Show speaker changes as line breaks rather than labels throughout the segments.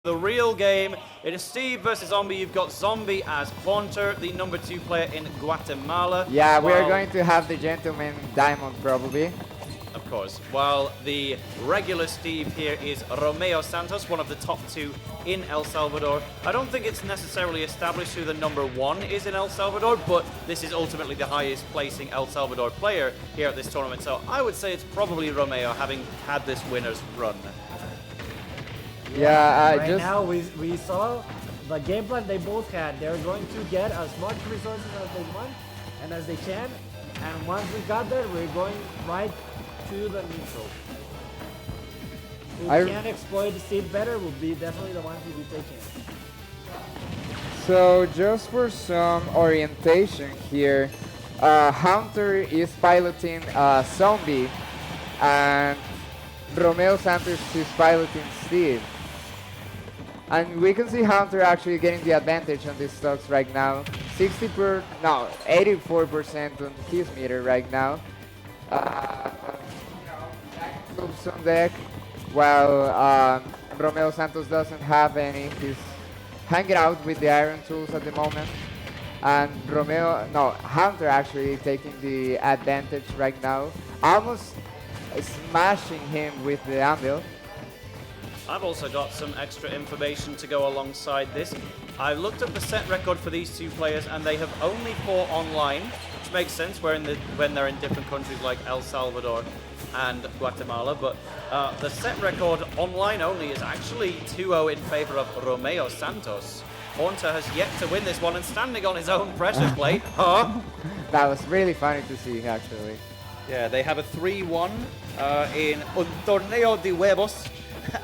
The real game. It is Steve versus Zombie. You've got Zombie as Haunter, the #2 player in Guatemala.
Yeah, we are going to have the Gentleman Diamond probably.
Of course. While the regular Steve here is Romeo Santos, one of the top 2 in El Salvador. I don't think it's necessarily established who the #1 is in El Salvador, but this is ultimately the highest placing El Salvador player here at this tournament. So I would say it's probably Romeo, having had this winner's run.
Yeah,
right now we saw the game plan they both had. They're going to get as much resources as they want and as they can. And once we got there, we're going right to the neutral. Who can exploit the Steve better will be definitely the ones who will be taking it.
So just for some orientation here, Hunter is piloting Zombie and Romeo Santos is piloting Steve. And we can see Hunter actually getting the advantage on these stocks right now. 84% on his meter right now. Moves on deck, while Romeo Santos doesn't have any. He's hanging out with the iron tools at the moment. And Hunter actually taking the advantage right now. Almost smashing him with the anvil.
I've also got some extra information to go alongside this. I looked up the set record for these two players and they have only fought online, which makes sense when they're in different countries like El Salvador and Guatemala, but the set record online only is actually 2-0 in favor of Romeo Santos. Haunter has yet to win this one and standing on his own pressure plate.
That was really funny to see actually.
Yeah, they have a 3-1 in Un Torneo de Huevos.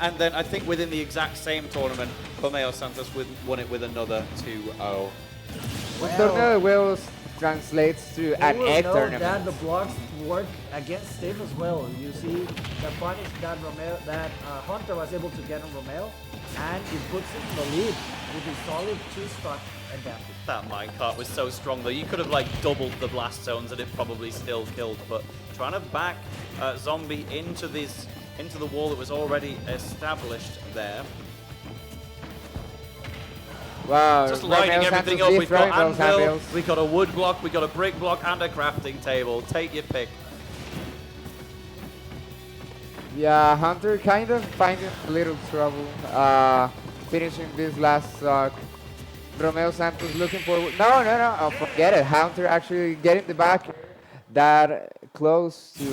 And then I think within the exact same tournament, Romeo Santos won it with another 2-0.
Torneo de Huevos translates to an egg tournament.
That the blocks work against Steve as well. You see the punish that Hunter was able to get on Romeo, and it puts him in the lead with a solid 2-stock advantage.
That minecart was so strong though. You could have like doubled the blast zones and it probably still killed. But trying to back Zombie into the wall that was already established there.
Wow,
just lighting everything up. We've got anvil, we got a wood block, we got a brick block, and a crafting table. Take your pick.
Yeah, Hunter kind of finding a little trouble finishing this last stock. Romeo Santos looking forward. No, oh, forget it. Hunter actually getting the back that close to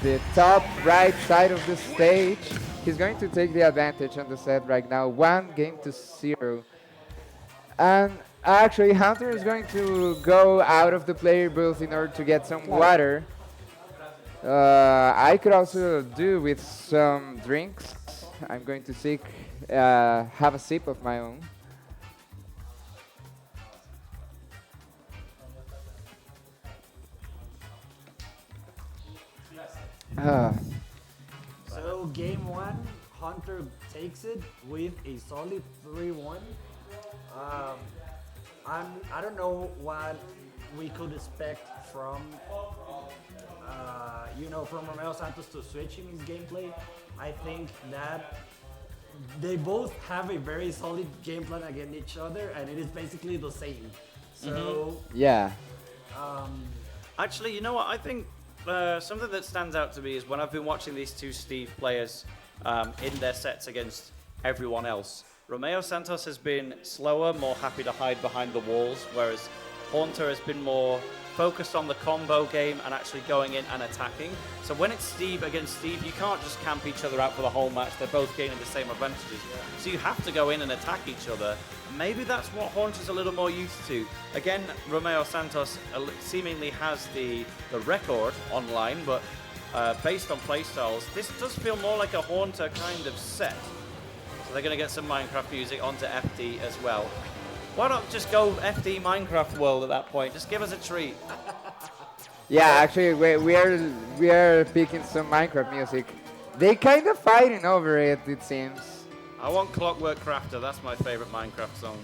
the top right side of the stage. He's going to take the advantage on the set right now. 1-0. And actually, Hunter is going to go out of the player booth in order to get some water. I could also do with some drinks. I'm going to have a sip of my own.
So game 1, Hunter takes it with a solid 3-1. I don't know what we could expect from from Romeo Santos to switch in his gameplay. I think that they both have a very solid game plan against each other, and it is basically the same. So
yeah.
Actually, you know what? I think something that stands out to me is when I've been watching these two Steve players in their sets against everyone else. Romeo Santos has been slower, more happy to hide behind the walls, whereas Haunter has been more focused on the combo game and actually going in and attacking. So when it's Steve against Steve, you can't just camp each other out for the whole match. They're both gaining the same advantages. So you have to go in and attack each other. Maybe that's what Haunter's a little more used to. Again, Romeo Santos seemingly has the record online, but based on playstyles, this does feel more like a Haunter kind of set. So they're going to get some Minecraft music onto FD as well. Why not just go FD Minecraft World at that point? Just give us a treat.
Yeah, actually, we are picking some Minecraft music. They kind of fighting over it, it seems.
I want Clockwork Crafter. That's my favorite Minecraft song.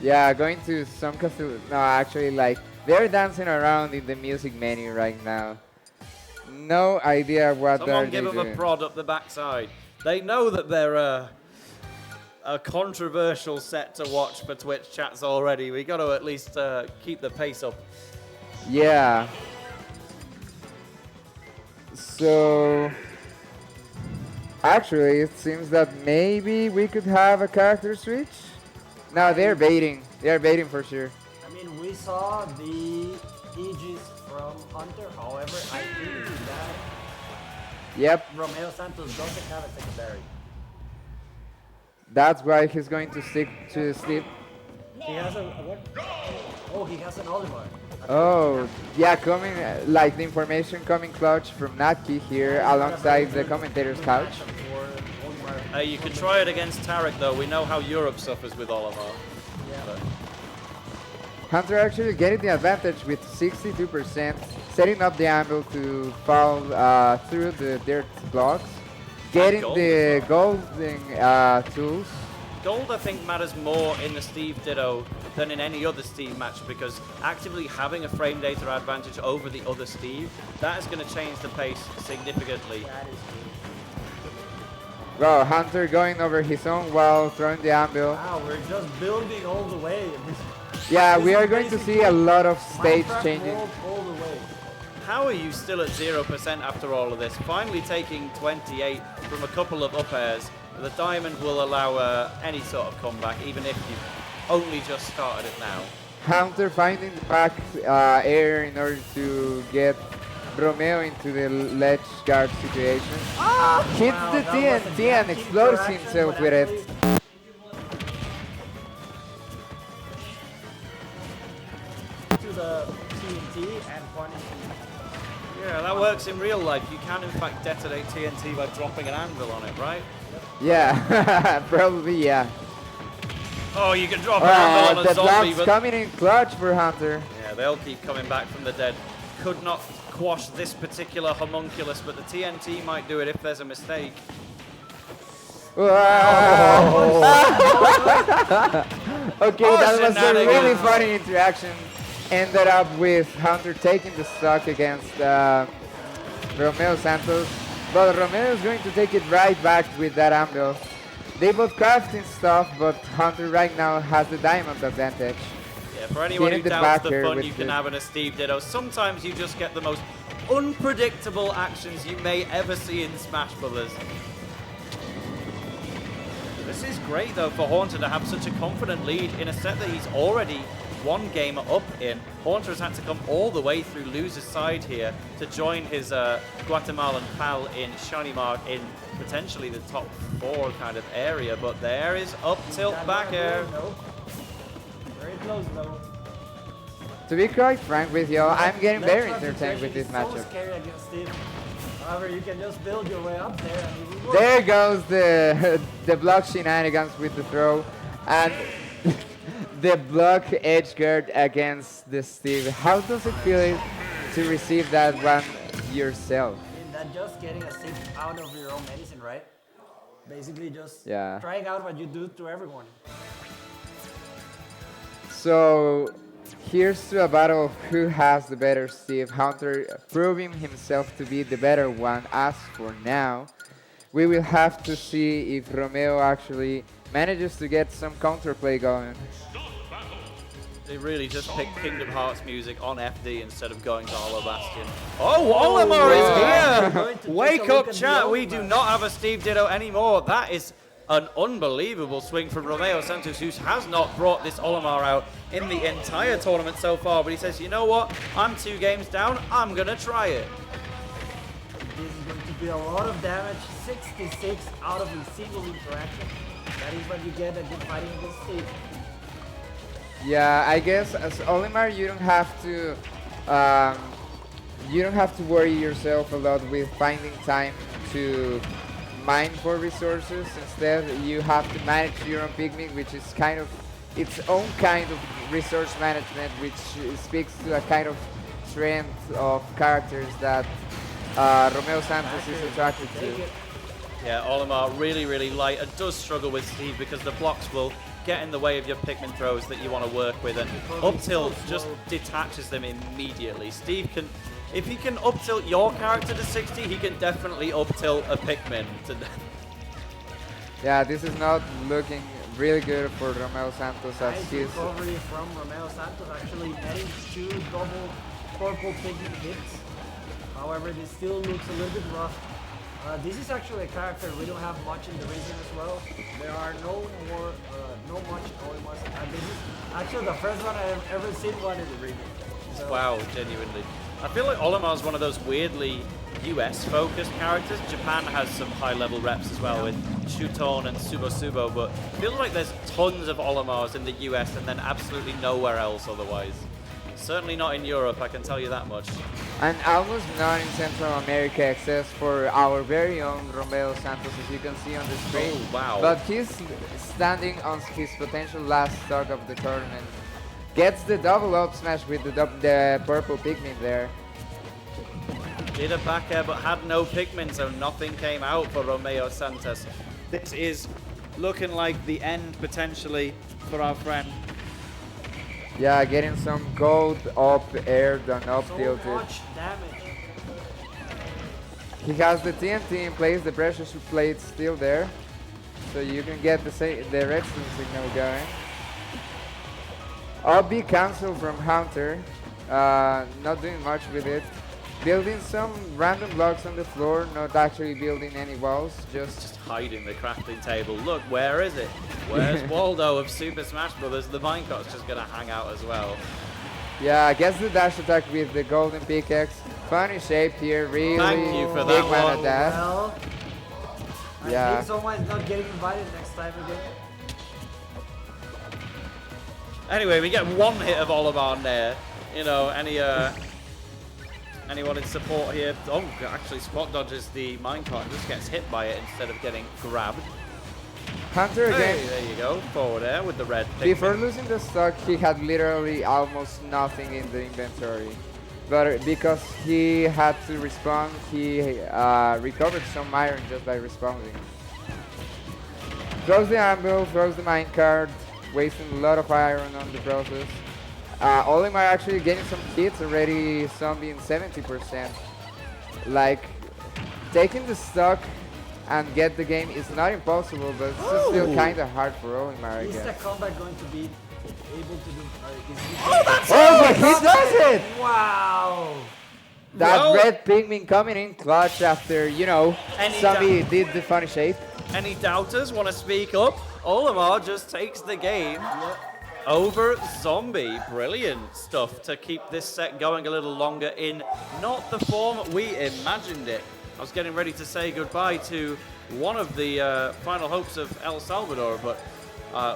Yeah, going to some Cthulhu. No, actually, like they're dancing around in the music menu right now. No idea what they're doing.
Someone give them a prod up the backside. They know that they're a controversial set to watch for Twitch chats already. We got to at least keep the pace up.
Yeah. So actually, it seems that maybe we could have a character switch. No, they're baiting. They're baiting for sure.
I mean, we saw the Aegis from Hunter. However, I think that
Yep,
Romeo Santos doesn't have a secondary.
that's why he's going to stick to Steve.
He has a what? Oh, he has an Olimar.
Oh, yeah, coming like the information coming clutch from Natki here alongside the commentator's couch.
You can try it against Tarek, though. We know how Europe suffers with Olimar.
Yeah.
Hunter actually getting the advantage with 62%, setting up the anvil to fall through the dirt blocks, getting
gold
the
as well.
golden tools.
Gold, I think, matters more in the Steve Ditto than in any other Steve match because actively having a frame data advantage over the other Steve, that is going to change the pace significantly.
That is true.
Wow, Hunter going over his own wall, throwing the anvil.
Wow, we're just building all the way.
Yeah,
This
we
is
are going to
basically
see a lot of stage
Minecraft
changing.
world all the way.
How are you still at 0% after all of this? Finally taking 28 from a couple of up airs. The diamond will allow any sort of comeback, even if you've only just started it now.
Hunter finding the back air in order to get Romeo into the ledge guard situation. Hits
Wow,
the
that was a
TNT and
gap
explodes
interaction,
himself
but
with it.
actually- To the TNT and punish.
Yeah, that works in real life. You can, in fact, detonate TNT by dropping an anvil on it, right?
Yeah, probably yeah.
Oh, you can drop an anvil on
The
a zombie,
blocks
but
coming in clutch for Hunter.
yeah, they'll keep coming back from the dead. Could not quash this particular homunculus, but the TNT might do it if there's a mistake.
Okay,
Oh,
that was a really
shenanigans.
funny interaction. Ended up with Hunter taking the stock against Romeo Santos. But Romeo is going to take it right back with that anvil. They both crafting stuff, but Hunter right now has the diamond advantage.
Yeah, for anyone who
Hitting the
doubts
back
the
here
fun
with
you can
the-
have in a Steve Ditto, sometimes you just get the most unpredictable actions you may ever see in Smash Brothers. This is great though for Haunter to have such a confident lead in a set that he's already one game up in. Haunter has had to come all the way through loser's side here to join his Guatemalan pal in Shiny Mark in potentially the top 4 kind of area, but there is up tilt back air.
No. Very close though.
To be quite frank with you, I'm getting
Left
very
trust
entertained with this
situation is
matchup.
So scary against Steve. However, you can just build your way up there and it will work.
There goes the the block shenanigans with the throw, and the block edge guard against the Steve. How does it feel to receive that one yourself?
I mean, that's just getting a sip out of your own medicine, right? Basically just
Yeah.
trying out what you do to everyone.
So here's to a battle of who has the better Steve. Hunter proving himself to be the better one. As for now, we will have to see if Romeo actually manages to get some counterplay going.
They really just picked Kingdom Hearts music on FD instead of going to Hollow Bastion. Oh, Olimar
We're
is
going
here!
to take
Wake
a look
up,
at the
chat. We do
Olimar.
not have a Steve Ditto anymore. That is an unbelievable swing from Romeo Santos, who has not brought this Olimar out in the entire tournament so far. But he says, you know what? I'm 2 games down. I'm going to try it.
This is going to be a lot of damage. 66 out of a single interaction. That is what you get when you're fighting against Steve.
Yeah, I guess as Olimar, you don't have to worry yourself a lot with finding time to mine for resources. Instead, you have to manage your own pigment, which is kind of its own kind of resource management, which speaks to a kind of strength of characters that Romeo Santos is attracted
Take
to.
it.
Yeah, Olimar really, really light and does struggle with Steve because the blocks will get in the way of your Pikmin throws that you want to work with, and up tilt just detaches them immediately. Steve can, if he can up tilt your character to 60, he can definitely up tilt a Pikmin to
Yeah, this is not looking really good for Romeo Santos as
Nice
he's
recovery from Romeo Santos, actually netting 2 double purple pigment hits. However, this still looks a little bit rough. This is actually a character we don't have much in the region as well. There are no much Olimars. And this is actually the first one I've ever seen one in the region. So,
Wow, genuinely. I feel like Olimar is one of those weirdly US-focused characters. Japan has some high-level reps as well with Shuton and Subo, but it feels like there's tons of Olimars in the US and then absolutely nowhere else otherwise. Certainly not in Europe, I can tell you that much.
and almost none in Central America except for our very own Romeo Santos, as you can see on the screen.
Oh, wow.
But he's standing on his potential last stock of the tournament. Gets the double up smash with the purple pigment there.
Did a back air but had no Pikmin, so nothing came out for Romeo Santos. This is looking like the end potentially for our friend.
Yeah, getting some gold up aired and up
so
tilted.
much damage.
He has the TNT in place, the pressure plate's still there. So you can get the redstone signal going. Up B cancel from Hunter. Not doing much with it. Building some random blocks on the floor, not actually building any walls, just
Hiding the crafting table. Look, where is it? Where's Waldo of Super Smash Brothers? The minecart's just gonna hang out as well.
yeah, gets the dash attack with the golden pickaxe. Funny shape here, really
Thank you for
big
that
mana
one.
dash.
Well, I
Yeah.
think someone's not getting invited next time again.
Anyway, we get one hit of Olimar there. You know, anyone in support here? Oh, actually spot dodges the minecart and just gets hit by it instead of getting grabbed.
Hunter again.
Hey, there you go. Forward air with the red
Before
Pikmin.
losing the stock, he had literally almost nothing in the inventory. But because he had to respawn, he recovered some iron just by respawning. Throws the anvil, throws the minecart, wasting a lot of iron on the process. Olimar actually getting some hits already, zombie in 70%. Like, taking the stock and get the game is not impossible, but it's still
Ooh.
kind of hard for Olimar, I
Is the
guess.
combat going to be able to do?
Oh, that's
Oh, but he does it!
Wow!
That
Well-
red pigment coming in clutch after, you know,
Any
zombie did the funny shape.
Any doubters want to speak up? Olimar just takes the game over Zombie. Brilliant stuff to keep this set going a little longer in not the form we imagined it. I was getting ready to say goodbye to one of the final hopes of El Salvador, but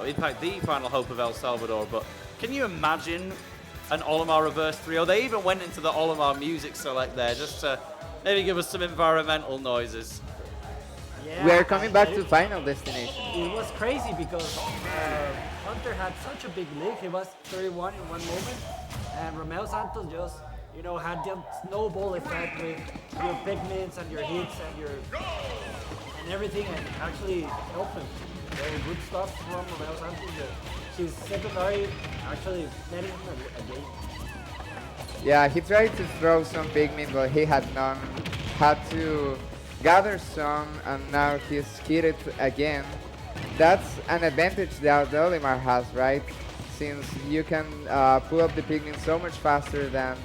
in fact the final hope of El Salvador. But can you imagine an Olimar reverse 3-0? They even went into the Olimar music select there just to maybe give us some environmental noises.
Yeah,
We are coming back
and
to final destination.
it was crazy because Hunter had such a big lead. He was 31 in one moment, and Romeo Santos just, you know, had the snowball effect with your pigments and your hits and everything, and actually helped him. Very good stuff from Romeo Santos. His secondary actually netting him a game.
Yeah, he tried to throw some pigment, but he had none. Had to gather some, and now he's hit it again. That's an advantage that Olimar has, right? Since you can pull up the pigment so much faster than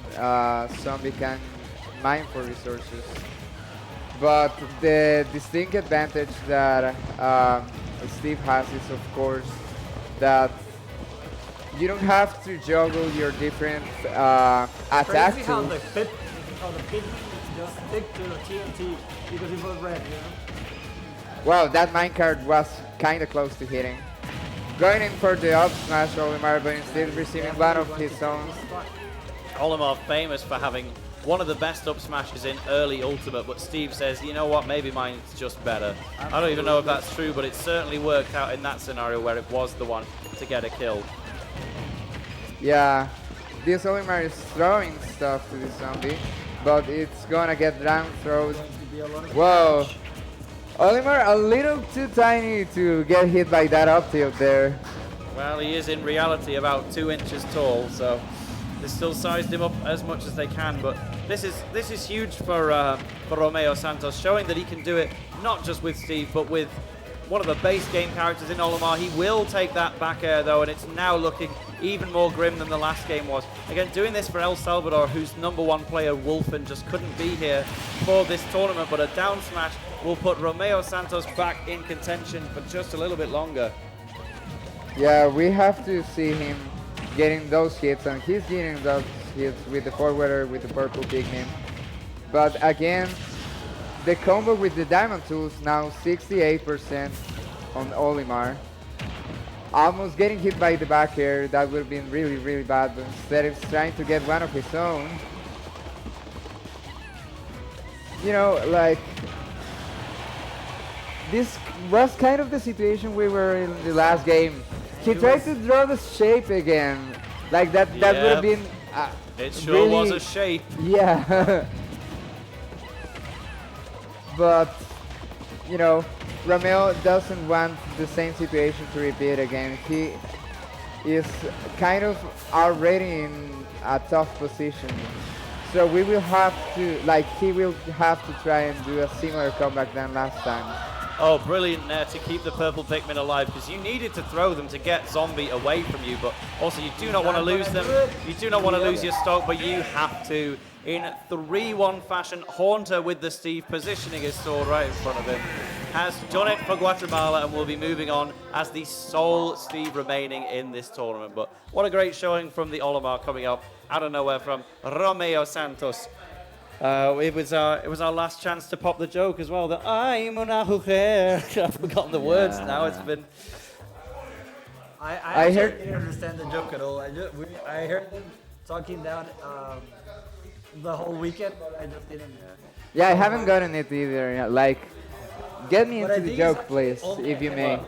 Zombie can mine for resources. But the distinct advantage that Steve has is, of course, that you don't have to juggle your different attack
Crazy how
tools.
the pigment just stick to the TNT because it was red, you know?
Wow, that minecart was kind of close to hitting. Going in for the up smash, Olimar, but instead receiving one of his own.
Olimar famous for having one of the best up smashes in early Ultimate, but Steve says, you know what, maybe mine's just better. I don't even know if that's true, but it certainly worked out in that scenario where it was the one to get a kill.
Yeah, this Olimar is throwing stuff to the zombie, but it's gonna get down throws. Whoa. Olimar a little too tiny to get hit by that up tilt there.
Well, he is in reality about 2 inches tall, so they still sized him up as much as they can. But this is huge for Romeo Santos, showing that he can do it not just with Steve, but with one of the base game characters in Olimar. He will take that back air though, and it's now looking even more grim than the last game was. Again, doing this for El Salvador, whose #1 player Wolfen just couldn't be here for this tournament, but a down smash will put Romeo Santos back in contention for just a little bit longer.
Yeah, we have to see him getting those hits, and he's getting those hits with the forwarder, with the purple pigment. But again, the combo with the diamond tools now 68% on Olimar. Almost getting hit by the back air, that would have been really, really bad, but instead he's trying to get one of his own. You know, like, this was kind of the situation we were in the last game. He tried to draw the shape again, like that would have been
it sure
really,
was a shape.
Yeah. But, you know, Romeo doesn't want the same situation to repeat again. He is kind of already in a tough position. So we will have to, like, he will have to try and do a similar comeback than last time.
Oh, brilliant there to keep the purple Pikmin alive, because you needed to throw them to get Zombie away from you, but also you do not want to lose them. You do not want to lose your stock, but you have to. In 3-1 fashion, Haunter with the Steve positioning his sword right in front of him has done it for Guatemala and will be moving on as the sole Steve remaining in this tournament. But what a great showing from the Olimar coming up out of nowhere from Romeo Santos. It was our last chance to pop the joke as well. That I'm una mujer. I've forgotten the words now. It's been.
I didn't understand the joke at all. I heard them talking down the whole weekend, but I just didn't.
Yeah, I haven't gotten it either. Like, get me
But I
into the
think
joke,
it's
please,
only-
if you may.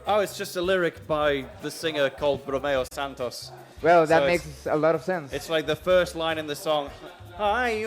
Oh, it's just a lyric by the singer called Romeo Santos.
Well, that
So
makes a lot of sense.
It's like the first line in the song. Hi,